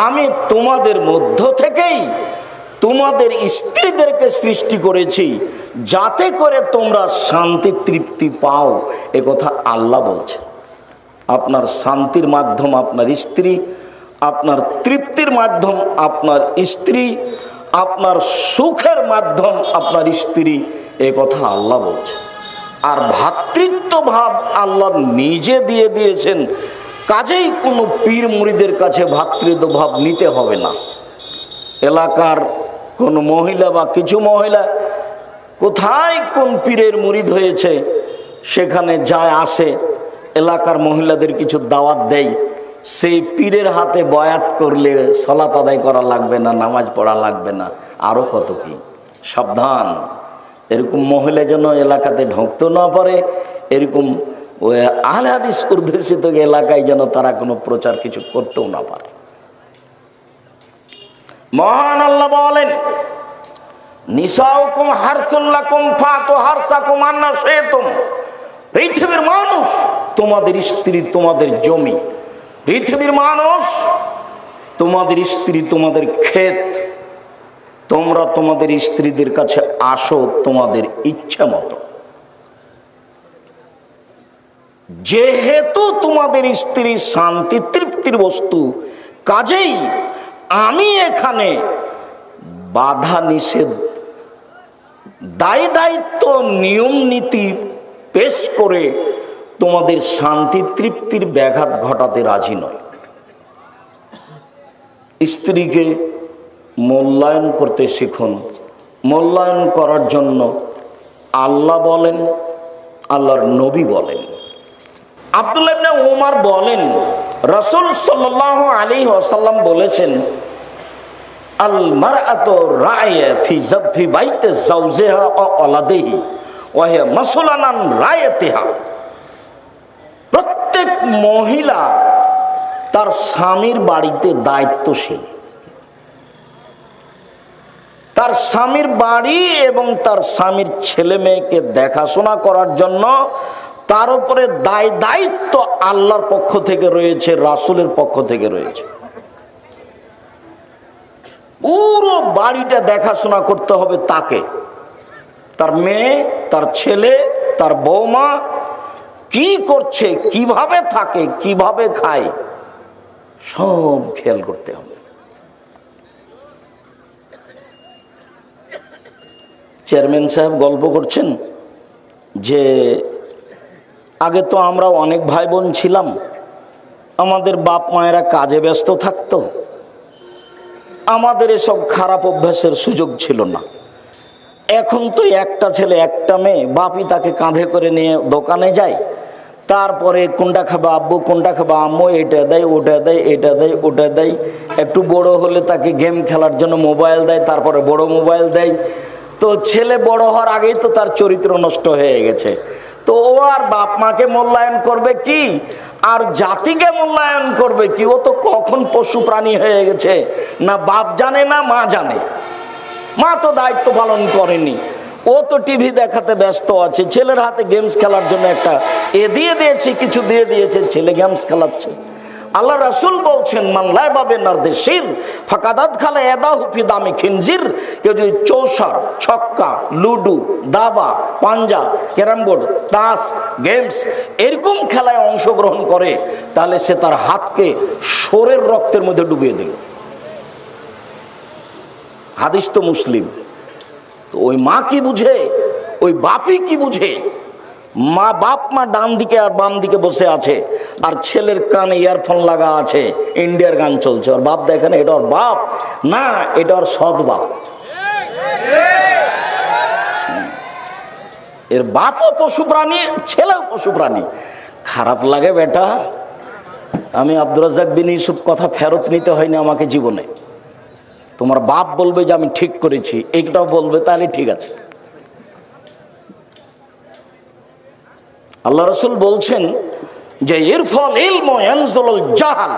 আমি তোমাদের মধ্য থেকেই তোমাদের স্ত্রীদেরকে সৃষ্টি করেছি, যাতে করে তোমরা শান্তি তৃপ্তি পাও। এ কথা আল্লাহ বলছে। আপনার শান্তির মাধ্যম আপনার স্ত্রী, আপনার তৃপ্তির মাধ্যম আপনার স্ত্রী, আপনার সুখের মাধ্যম আপনার স্ত্রী, এ কথা আল্লাহ বলছে। আর ভ্রাতৃত্ব ভাব আল্লাহ নিজে দিয়ে দিয়েছেন, কাজেই কোনো পীর মুরিদের কাছে ভ্রাতৃত্ব ভাব নিতে হবে না। এলাকার কোনো মহিলা বা কিছু মহিলা কোথায় কোন পীরের মুরিদ হয়েছে, সেখানে যায় আসে, এলাকার মহিলাদের কিছু দাওয়াত দেয়, সেই পীরের হাতে বয়াত করলে সালাত আদায় করা লাগবে না, নামাজ পড়া লাগবে না, আরও কত কি। সাবধান, এরকম মহিলা যেন এলাকাতে ঢুকতে না পারে, এরকম আহলে হাদিস অধ্যুষিত এলাকায় যেন তারা কোনো প্রচার কিছু করতেও না পারে। মহান আল্লাহ বলেন, নিসাউকুম হারসুল লাকুম ফাতু হারসাকুম আন্না শি'তুম, পৃথিবীর মানুষ তোমাদের স্ত্রী, তোমাদের জমি। পৃথিবীর মানুষ তোমাদের স্ত্রী, তোমাদের ক্ষেত। তোমরা তোমাদের স্ত্রীদের কাছে আসো তোমাদের ইচ্ছা মতো। যেহেতু তোমাদের স্ত্রী শান্তি তৃপ্তির বস্তু, কাজেই আমি এখানে বাধা নিষেধ, দায় দায়িত্ব, নিয়ম নীতি পেশ করে তোমাদের শান্তি তৃপ্তির ব্যাঘাত ঘটাতে রাজি নয়। স্ত্রীকে মূল্যায়ন করতে শিখুন। মূল্যায়ন করার জন্য আল্লাহ বলেন, আল্লাহর নবী বলেন। আব্দুল্লাহ ইবনে উমর বলেন, রাসূল সাল্লাল্লাহু আলাইহি ওয়াসাল্লাম বলেছেন, আল মারআতু রাইয়া ফি বাইতি যাওজিহা ওয়া ওয়ালাদিহি ওয়া হিয়া মাসউলান আন রায়াতিহা। প্রত্যেক মহিলা তার স্বামীর বাড়িতে দায়িত্বশীল। তার স্বামীর বাড়ি এবং তার স্বামীর ছেলে মেয়েকে দেখাশোনা করার জন্য তার উপরে দায়িত্ব আল্লাহর পক্ষ থেকে রয়েছে, রাসূলের পক্ষ থেকে রয়েছে। পুরো বাড়িটা দেখাশোনা করতে হবে তাকে, তার মেয়ে, তার ছেলে, তার বৌমা কি করছে, কিভাবে থাকে, কিভাবে খায়, সব খেয়াল করতে হবে। চেয়ারম্যান সাহেব গল্প করছেন যে আগে তো আমরা অনেক ভাই বোন ছিলাম, আমাদের বাপ মায়েরা কাজে ব্যস্ত থাকতো, আমাদের এসব খারাপ অভ্যাসের সুযোগ ছিল না। এখন তো একটা ছেলে একটা মেয়ে, বাপই তাকে কাঁধে করে নিয়ে দোকানে যায়, তারপরে কোনটা খাবে আব্বু, কোনটা খাবে আম্মু, এটা দেয় ওটা দেয়, এটা দেয় ওটা দেয়। একটু বড় হলে তাকে গেম খেলার জন্য মোবাইল দেয়, তারপরে বড় মোবাইল দেয়। তো ছেলে বড় হওয়ার আগেই তো তার চরিত্র নষ্ট হয়ে গেছে। তো ও আর বাপ মাকে মূল্যায়ন করবে কি, আর জাতিকে মূল্যায়ন করবে কি? ও তো কখন পশু প্রাণী হয়ে গেছে, না বাপ জানে না মা জানে। মা তো দায়িত্ব পালন করেনি, ও তো টিভি দেখাতে ব্যস্ত আছে। ছেলের হাতে গেমস খেলার জন্য একটা দিয়ে দিয়েছে, কিছু দিয়ে দিয়েছে, ছেলে গেমস খেলাচ্ছে। আল্লাহ রাসূল বলছেন, মান লাইবা বিনারদিসির ফাকাদাত খালা ইয়াদাহু ফি দামি খিনজির। কেউ যদি চৌসার, ছক্কা, লুডু, দাবা, পাঞ্জা, ক্যারাম বোর্ড, তাস, গেমস এরকম খেলায় অংশগ্রহণ করে, তাহলে সে তার হাতকে শোরের রক্তের মধ্যে ডুবিয়ে দিল। হাদিস তো মুসলিম। তো ওই মা কি বুঝে, ওই বাপই কি বুঝে? মা বাপ মা ডান দিকে আর বাম দিকে বসে আছে, আর ছেলের কানে ইয়ারফোন লাগা আছে, ইন্ডিয়ার গান চলছে। ওর বাপ দেখে না এটা ওর বাপ, না এটা ওর সৎ বাপ। এর বাপও পশু প্রাণী, ছেলেও পশু প্রাণী। খারাপ লাগে বেটা। আমি আব্দুর রাজ্জাক বিন ইউসুফ কথা ফেরত নিতে হয়নি আমাকে জীবনে। তোমার বাপ বলবে যে আমি ঠিক করেছি, এইটাও বলবে, তাহলে ঠিক আছে। আল্লাহ রাসূল বলছেন যে ইরফাল ইলম ইয়ানজুলুল জাহাল,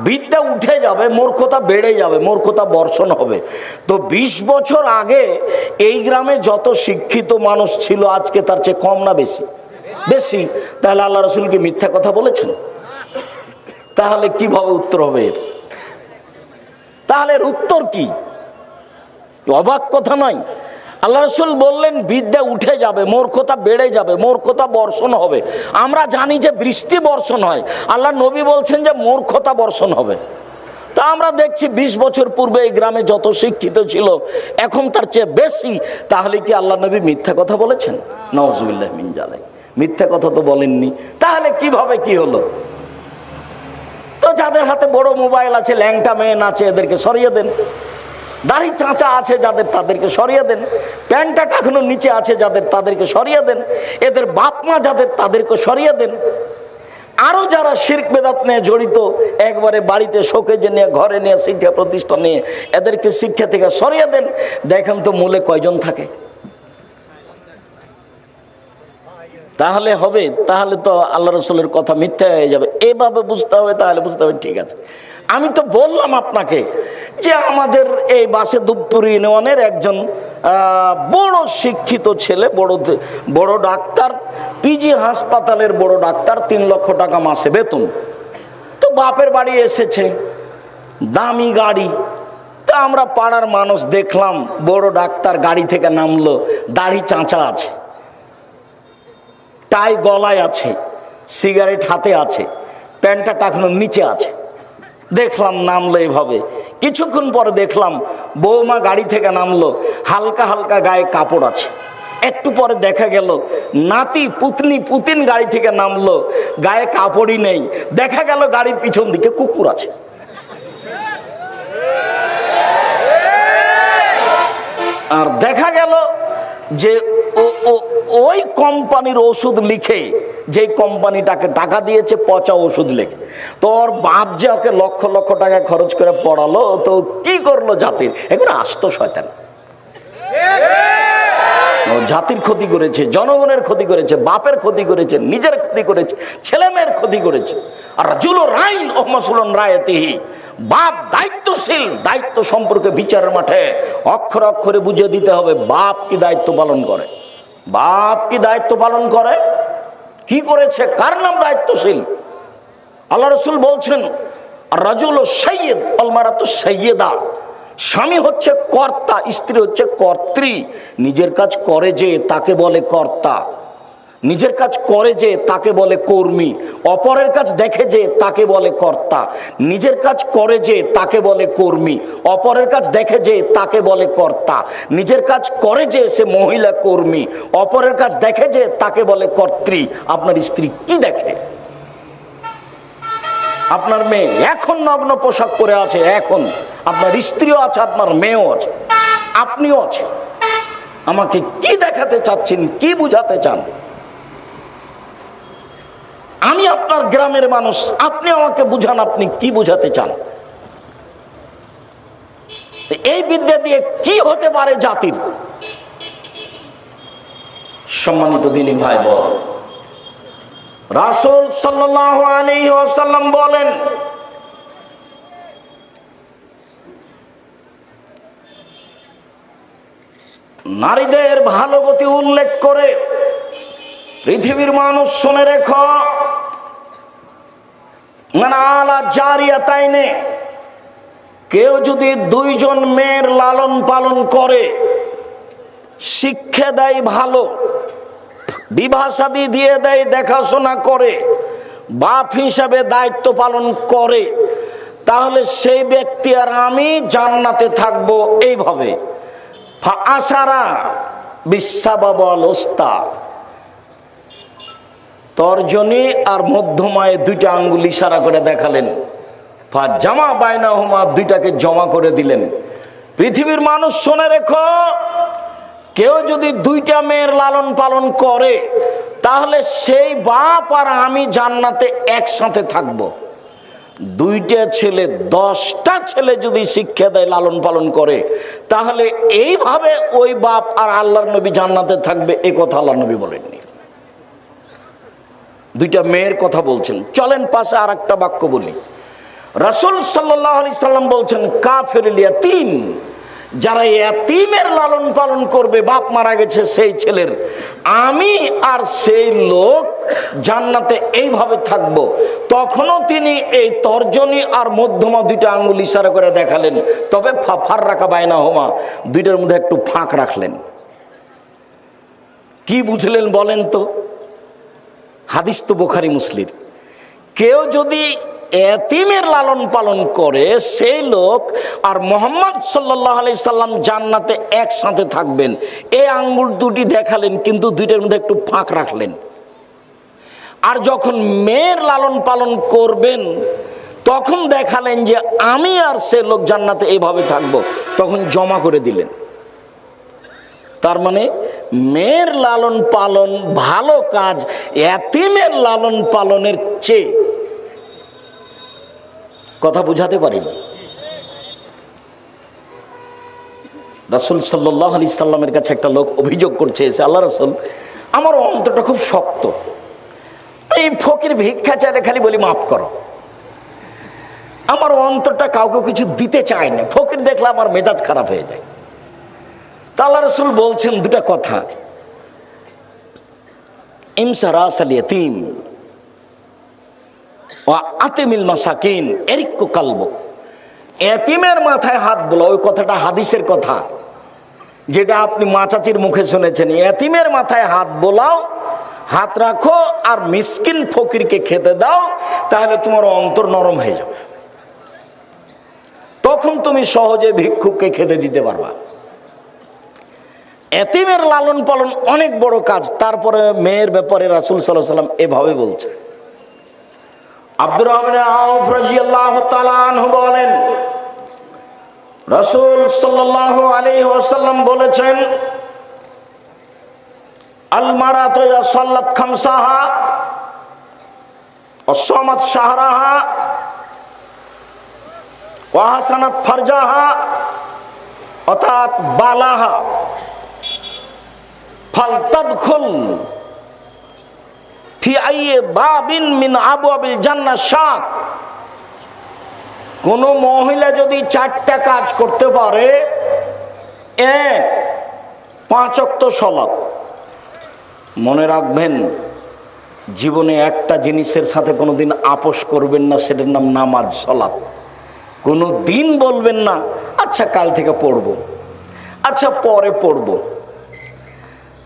বিদ্যা উঠে যাবে, মূর্খতা বেড়ে যাবে, মূর্খতা বর্ষণ হবে। তো 20 বছর আগে এই গ্রামে যত শিক্ষিত মানুষ ছিল আজকে তার চেয়ে কম না বেশি? বেশি। তাহলে আল্লাহ রাসূল কি মিথ্যা কথা বলেছেন? তাহলে কিভাবে উত্তর হবে এর? তাহলে এর উত্তর কি? অবাক কথা নয়। আল্লাহ রাসূল বললেন বিদ্যা উঠে যাবে, মূর্খতা বেড়ে যাবে, মূর্খতা বর্ষণ হবে। আমরা জানি যে বৃষ্টি বর্ষণ হয়, আল্লাহ নবী বলছেন যে মূর্খতা বর্ষণ হবে। তা আমরা দেখছি 20 বছর পূর্বে এই গ্রামে যত শিক্ষিত ছিল এখন তার চেয়ে বেশি। তাহলে কি আল্লাহ নবী মিথ্যা কথা বলেছেন? নাউজুবিল্লাহ মিন জালিক, মিথ্যা কথা তো বলেননি। তাহলে কিভাবে কি হলো? তো যাদের হাতে বড় মোবাইল আছে, ল্যাংটা মেয়ে নাচে, এদেরকে সরিয়ে দেন। দাড়ি চাঁচা আছে যাদের, তাদেরকে সরিয়ে দেন। প্যান্টটা টাকানো নিচে আছে যাদের, তাদেরকে সরিয়ে দেন। এদের বাপ মা যাদের, তাদেরকে সরিয়ে দেন। আরো যারা শিরক বেদাত নিয়ে জড়িত, একবারে বাড়িতে শোকেজে নিয়ে, ঘরে নিয়ে, শিক্ষা প্রতিষ্ঠান নিয়ে, এদেরকে শিক্ষা থেকে সরিয়ে দেন। দেখেন তো মূলে কয়জন থাকে? তাহলে হবে? তাহলে তো আল্লাহ রাসূলের কথা মিথ্যা হয়ে যাবে। এভাবে বুঝতে হবে, তাহলে বুঝতে হবে ঠিক আছে। আমি তো বললাম আপনাকে যে আমাদের এই বাসেদুবপুর ইউনিয়নের একজন বড় শিক্ষিত ছেলে, বড় ডাক্তার, পিজি হাসপাতালের বড় ডাক্তার, 3 লক্ষ টাকা মাসে বেতন। তো বাপের বাড়ি এসেছে, দামি গাড়ি। তা আমরা পাড়ার মানুষ দেখলাম, বড় ডাক্তার গাড়ি থেকে নামলো, দাড়ি চাঁচা আছে, টাই গলায় আছে, সিগারেট হাতে আছে, প্যান্টটা টাকানোর নিচে আছে। দেখলাম নামলো এভাবে। কিছুক্ষণ পরে দেখলাম বৌমা গাড়ি থেকে নামলো, হালকা হালকা গায়ে কাপড় আছে, একটু পরে দেখা গেল নাতি পুতনি পুতিন গাড়ি থেকে নামলো, গায়ে কাপড়ই নেই, দেখা গেল গাড়ির পিছন দিকে কুকুর আছে। আর দেখা গেল যে ওই কোম্পানির ওষুধ লিখে, যে কোম্পানিটাকে টাকা দিয়েছে পচা ওষুধ লিখে, তো ওর বাপ যে ওকে লক্ষ লক্ষ টাকা খরচ করে পড়ালো, তো কি করলো জাতির, এগুলো আস্ত শয়তান। জাতির ক্ষতি করেছে, জনগণের ক্ষতি করেছে, বাপের ক্ষতি করেছে, নিজের ক্ষতি করেছে, ছেলে মেয়ের ক্ষতি করেছে। আর রাজুল রাইন ও মাসুলুন রায়াতিহি, বাপ দায়িত্বশীল, দায়িত্ব সম্পর্কে বিচারের মাঠে অক্ষরে অক্ষরে বুঝিয়ে দিতে হবে বাপ কি দায়িত্ব পালন করে, বাপ কি দায়িত্ব পালন করে, কি করেছে, কার নাম দায়িত্বশীল। আল্লাহ রাসূল বলছেন রাজুল সাইয়্যিদ আল মারাতু সাইয়্যিদা, স্বামী হচ্ছে কর্তা, স্ত্রী হচ্ছে কর্ত্রী। নিজের কাজ করে যে তাকে বলে কর্তা, নিজের কাজ করে যে তাকে বলে কর্মী, অপরের কাজ দেখে যে তাকে বলে কর্তা। নিজের কাজ করে যে তাকে বলে কর্মী, অপরের কাজ দেখে যে তাকে বলে কর্তা। নিজের কাজ করে যে সে মহিলা কর্মী, অপরের কাজ দেখে যে তাকে বলে কর্ত্রী। আপনার স্ত্রী কি দেখে? আপনার মেয়ে এখন নগ্ন পোশাক পরে আছে, এখন আপনার স্ত্রীও আছে, আপনার মেয়েও আছে, আপনিও আছে। আমাকে কি দেখাতে চাচ্ছেন, কি বুঝাতে চান? আমি আপনার গ্রামের মানুষ, আপনি আমাকে বুঝান, আপনি কি বুঝাতে চান? এই বিদ্যা দিয়ে কি হতে পারে জাতির? সম্মানিত দিনী ভাই বোন, রাসূল সাল্লাল্লাহু আলাইহি ওয়াসাল্লাম বলেন, নারীদের ভালো গতি উল্লেখ করে পৃথিবীর মানুষ শুনে রেখো, আলা জারিয়াতাইনে, কেউ যদি দুইজন মেয়ের লালন পালন করে, শিক্ষা দেয় ভালো, বিবাহ শাদী দিয়ে দেয়, দেখাশোনা করে, বাপ হিসাবে দায়িত্ব পালন করে, তাহলে সেই ব্যক্তি আর আমি জান্নাতে থাকবো। এইভাবে আসারা বিসাবাবল ওস্তা, তর্জনী আর মধ্যমায় দুইটা আঙ্গুল ইশারা করে দেখালেন, জামা বাইনাহুমা, দুইটাকে জমা করে দিলেন। পৃথিবীর মানুষ শুনে রেখো, কেউ যদি দুইটা মেয়ের লালন পালন করে, তাহলে সেই বাপ আর আমি জান্নাতে একসাথে থাকব। দুইটা ছেলে, 10টা ছেলে যদি শিক্ষা দেয়, লালন পালন করে, তাহলে এইভাবে ওই বাপ আর আল্লাহর নবী জান্নাতে থাকবে। এ কথা আল্লাহর নবী বলেননি, দুইটা মেয়ের কথা বলছেন। চলেন পাশে আর একটা বাক্য বলি। রাসূল সাল্লাল্লাহু আলাইহি সাল্লাম বলছেন, কাফিরুল ইয়াতীম, যারা ইয়াতীমের লালন পালন করবে, বাপ মারা গেছে সেই ছেলের, আমি আর সেই লোক জান্নাতে এইভাবে থাকব। তখনও তিনি এই তর্জনী আর মধ্যমা দুইটা আঙ্গুল ইশারা করে দেখালেন, তবে ফাররাকা বাইনাহুমা, দুইটার মধ্যে একটু ফাঁক রাখলেন। কি বুঝলেন বলেন তো? হাদিস তো বুখারী মুসলিম। কেউ যদি এতিমের লালন পালন করে, সেই লোক আর মুহাম্মদ সাল্লাল্লাহু আলাইহি সাল্লাম জান্নাতে একসাথে থাকবেন। এই আঙ্গুল দুটি দেখালেন, কিন্তু দুইটার মধ্যে একটু ফাঁক রাখলেন। আর যখন মেয়ের লালন পালন করবেন, তখন দেখালেন যে আমি আর সে লোক জান্নাতে এইভাবে থাকবো, তখন জমা করে দিলেন। তার মানে মেয়ের লালন পালন ভালো কাজ এতিমের লালন পালনের চেয়ে। কথা বুঝাতে পারিনি? রাসূল সাল্লাল্লাহু আলাইহি সাল্লামের কাছে একটা লোক অভিযোগ করছে, এসে, আল্লাহ রাসূল, আমার অন্তরটা খুব শক্ত, এই ফকির ভিক্ষা চাইলে খালি বলি মাফ করো, আমার অন্তরটা কাউকে কিছু দিতে চায় না, ফকির দেখলে আমার মেজাজ খারাপ হয়ে যায়। তা আল্লাহ রাসূল বলছেন দুটা কথা, ইমসারাসাল ইয়াতীম ওয়া আতিমিল মাসাকিন এরিক্কু কালবুক, এতিমের মাথায় হাত বোলাও। ওই কথাটা হাদিসের কথা, যেটা আপনি মাচাচির মুখে শুনেছেন। এতিমের মাথায় হাত বোলাও, হাত রাখো, আর মিসকিন ফকিরকে খেতে দাও, তাহলে তোমার অন্তর নরম হয়ে যাবে, তখন তুমি সহজে ভিক্ষুককে খেতে দিতে পারবা। এতিমের লালন পালন অনেক বড় কাজ। তারপরে মেয়ের ব্যাপারে রাসূল সাল্লাল্লাহু আলাইহি ওয়াসাল্লাম এভাবে বলছে। আব্দুর রহমান আউফ রাদিয়াল্লাহু তাআলা আনহু বলেন, রাসূল সাল্লাল্লাহু আলাইহি ওয়াসাল্লাম বলেছেন, আল মারাতু ইযা সাল্লাত খামসাহা ওয়া সামাত শাহরাহা ওয়া হাসানাত ফারজাহা অর্থাৎ বালাহা ফালতাদখুল ফি আইয়ি বাবিন মিন আবওয়াবিল জান্নাহ শাত। কোন মহিলা যদি 4টা কাজ করতে পারে, 1 5 ওয়াক্ত সালাত, মনে রাখবেন জীবনে একটা জিনিসের সাথে কোনোদিন আপোষ করবেন না, সেটার নাম নামাজ সালাত। কোনো দিন বলবেন না আচ্ছা কাল থেকে পড়বো, আচ্ছা পরে পড়বো,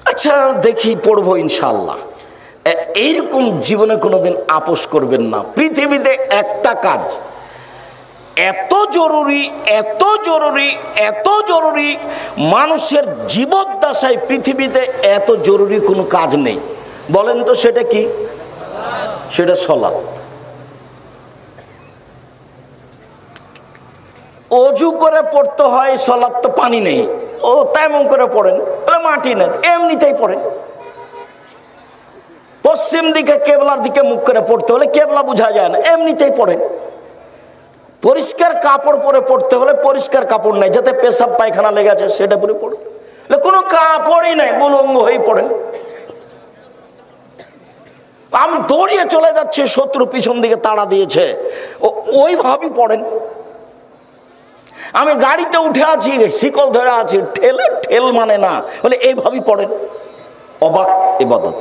আচ্ছা দেখি পড়বো ইনশাআল্লাহ, এইরকম জীবনে কোনোদিন আপোষ করবেন না। পৃথিবীতে একটা কাজ এত জরুরি, এত জরুরি, এত জরুরি, মানুষের জীবদ্দশায় পৃথিবীতে এত জরুরি কোনো কাজ নেই। বলেন তো সেটা কি? সেটা সালাত। অজু করে পড়তে হয় সালাত, তো পানি নেই, ও তেমন করে পড়েন, বলে মাটি নেই, এমনিতেই পড়েন। পশ্চিম দিকে কেবলার দিকে মুখ করে পড়তে হলে কেবলা বোঝা যায় না, এমনিতেই পড়েন। পরিষ্কার কাপড় পরে পড়তে হলে পরিষ্কার কাপড় নাই, যাতে পেশাব পায়খানা লেগে আছে সেটা পরে পড়েন। কোনো কাপড়ই নাই, উলঙ্গ হয়ে পড়েন। আমি দৌড়িয়ে চলে যাচ্ছি, শত্রু পিছন দিকে তাড়া দিয়েছে, ওইভাবেই পড়েন। আমি গাড়িতে উঠে আছি, শিকল ধরে আছি, ঠেল মানে না, বলে এইভাবেই পড়েন। অবাক ইবাদত।